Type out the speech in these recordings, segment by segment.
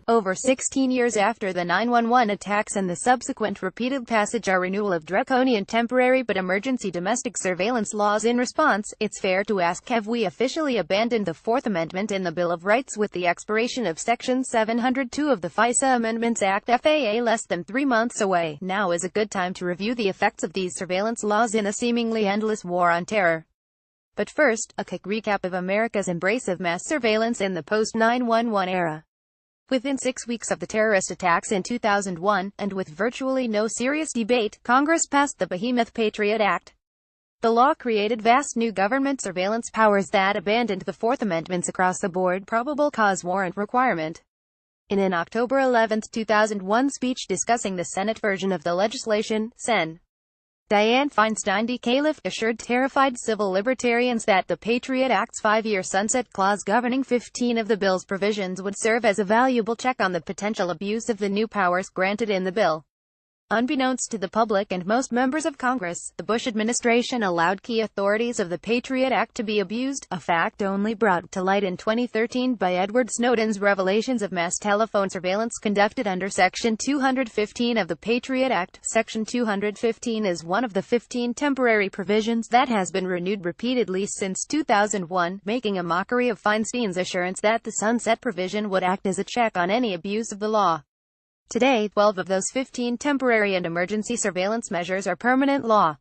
Over 16 years after the 9/11 attacks and the subsequent repeated passage or renewal of draconian temporary but emergency domestic surveillance laws in response, it's fair to ask, have we officially abandoned the Fourth Amendment in the Bill of Rights with the expiration of Section 702 of the FISA Amendments Act FAA less than 3 months away? Now is a good time to review the effects of these surveillance laws in a seemingly endless war on terror. But first, a quick recap of America's embrace of mass surveillance in the post-9/11 era. Within 6 weeks of the terrorist attacks in 2001, and with virtually no serious debate, Congress passed the behemoth Patriot Act. The law created vast new government surveillance powers that abandoned the Fourth Amendment's across-the-board probable cause warrant requirement. In an October 11, 2001 speech discussing the Senate version of the legislation, Sen. Dianne Feinstein D. Califf assured terrified civil libertarians that the Patriot Act's 5-year sunset clause governing 15 of the bill's provisions would serve as a valuable check on the potential abuse of the new powers granted in the bill. Unbeknownst to the public and most members of Congress, the Bush administration allowed key authorities of the Patriot Act to be abused, a fact only brought to light in 2013 by Edward Snowden's revelations of mass telephone surveillance conducted under Section 215 of the Patriot Act. Section 215 is one of the 15 temporary provisions that has been renewed repeatedly since 2001, making a mockery of Feinstein's assurance that the sunset provision would act as a check on any abuse of the law. Today, 12 of those 15 temporary and emergency surveillance measures are permanent law.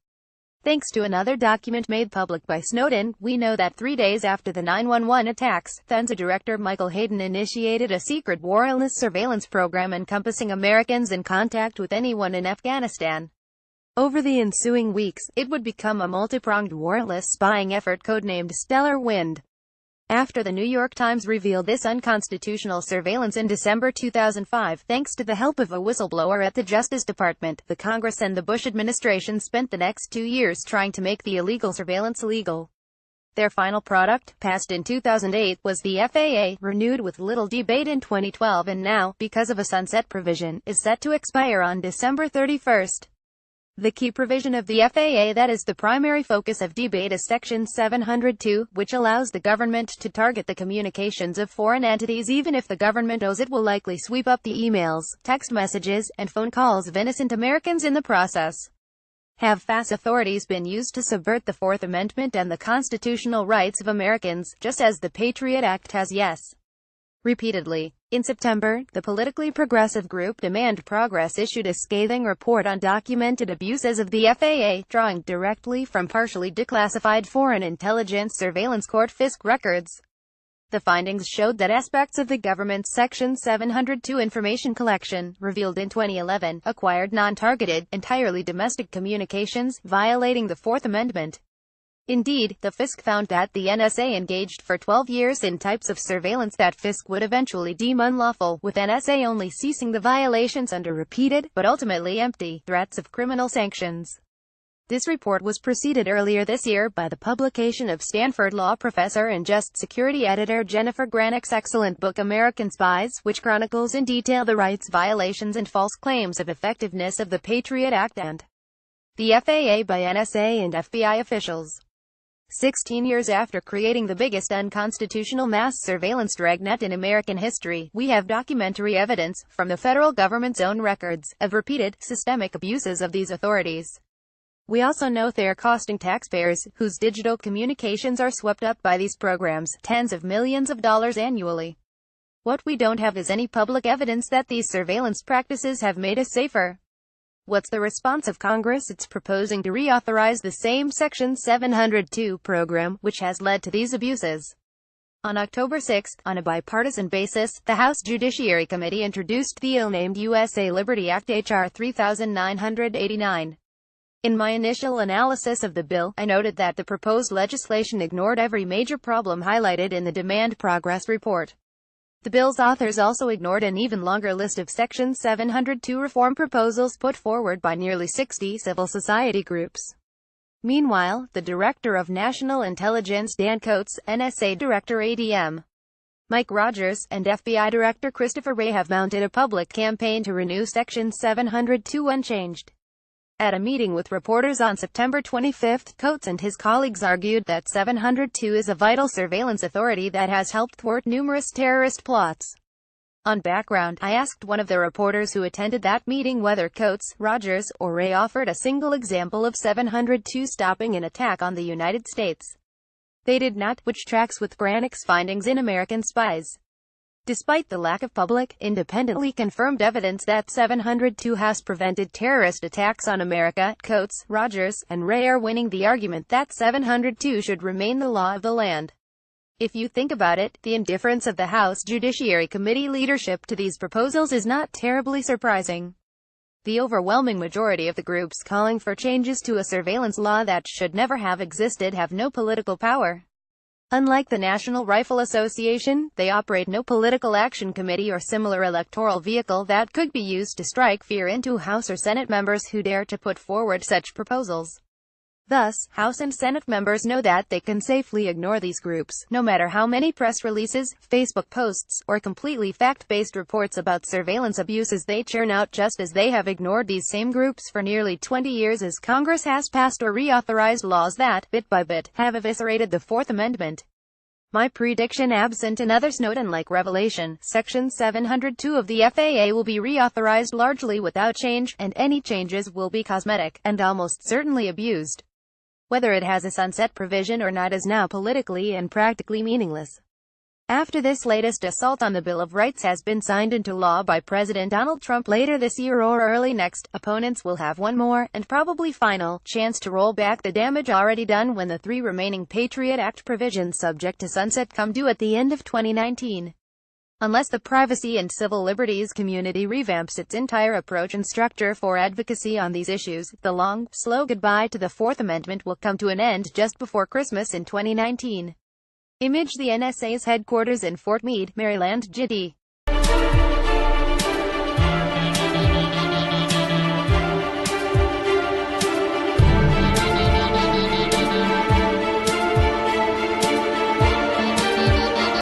Thanks to another document made public by Snowden, we know that 3 days after the 9/11 attacks, FENSA Director Michael Hayden initiated a secret warrantless surveillance program encompassing Americans in contact with anyone in Afghanistan. Over the ensuing weeks, it would become a multi-pronged warrantless spying effort codenamed Stellar Wind. After the New York Times revealed this unconstitutional surveillance in December 2005, thanks to the help of a whistleblower at the Justice Department, the Congress and the Bush administration spent the next 2 years trying to make the illegal surveillance legal. Their final product, passed in 2008, was the FAA, renewed with little debate in 2012 and now, because of a sunset provision, is set to expire on December 31. The key provision of the FAA that is the primary focus of debate is Section 702, which allows the government to target the communications of foreign entities even if the government knows it will likely sweep up the emails, text messages, and phone calls of innocent Americans in the process. Have FAS authorities been used to subvert the Fourth Amendment and the constitutional rights of Americans, just as the Patriot Act has? Yes. Repeatedly. In September, the politically progressive group Demand Progress issued a scathing report on documented abuses of the FAA, drawing directly from partially declassified foreign intelligence surveillance court FISC records. The findings showed that aspects of the government's Section 702 information collection, revealed in 2011, acquired non-targeted, entirely domestic communications, violating the Fourth Amendment. Indeed, the FISC found that the NSA engaged for 12 years in types of surveillance that FISC would eventually deem unlawful, with NSA only ceasing the violations under repeated, but ultimately empty, threats of criminal sanctions. This report was preceded earlier this year by the publication of Stanford law professor and Just Security editor Jennifer Granick's excellent book American Spies, which chronicles in detail the rights violations and false claims of effectiveness of the Patriot Act and the FAA by NSA and FBI officials. 16 years after creating the biggest unconstitutional mass surveillance dragnet in American history, we have documentary evidence, from the federal government's own records, of repeated, systemic abuses of these authorities. We also know they're costing taxpayers, whose digital communications are swept up by these programs, tens of millions of dollars annually. What we don't have is any public evidence that these surveillance practices have made us safer. What's the response of Congress? It's proposing to reauthorize the same Section 702 program, which has led to these abuses. On October 6, on a bipartisan basis, the House Judiciary Committee introduced the ill-named USA Liberty Act H.R. 3989. In my initial analysis of the bill, I noted that the proposed legislation ignored every major problem highlighted in the Demand Progress report. The bill's authors also ignored an even longer list of Section 702 reform proposals put forward by nearly 60 civil society groups. Meanwhile, the Director of National Intelligence Dan Coats, NSA Director ADM Mike Rogers, and FBI Director Christopher Wray have mounted a public campaign to renew Section 702 unchanged. At a meeting with reporters on September 25, Coats and his colleagues argued that 702 is a vital surveillance authority that has helped thwart numerous terrorist plots. On background, I asked one of the reporters who attended that meeting whether Coates, Rogers, or Ray offered a single example of 702 stopping an attack on the United States. They did not, which tracks with Granick's findings in American Spies. Despite the lack of public, independently confirmed evidence that 702 has prevented terrorist attacks on America, Coates, Rogers, and Ray are winning the argument that 702 should remain the law of the land. If you think about it, the indifference of the House Judiciary Committee leadership to these proposals is not terribly surprising. The overwhelming majority of the groups calling for changes to a surveillance law that should never have existed have no political power. Unlike the National Rifle Association, they operate no political action committee or similar electoral vehicle that could be used to strike fear into House or Senate members who dare to put forward such proposals. Thus, House and Senate members know that they can safely ignore these groups, no matter how many press releases, Facebook posts, or completely fact-based reports about surveillance abuses they churn out, just as they have ignored these same groups for nearly 20 years as Congress has passed or reauthorized laws that, bit by bit, have eviscerated the Fourth Amendment. My prediction, absent another Snowden-like revelation, Section 702 of the FAA will be reauthorized largely without change, and any changes will be cosmetic, and almost certainly abused. Whether it has a sunset provision or not is now politically and practically meaningless. After this latest assault on the Bill of Rights has been signed into law by President Donald Trump later this year or early next, opponents will have one more, and probably final, chance to roll back the damage already done when the 3 remaining Patriot Act provisions subject to sunset come due at the end of 2019. Unless the privacy and civil liberties community revamps its entire approach and structure for advocacy on these issues, the long, slow goodbye to the Fourth Amendment will come to an end just before Christmas in 2019. Image the NSA's headquarters in Fort Meade, Maryland, GD.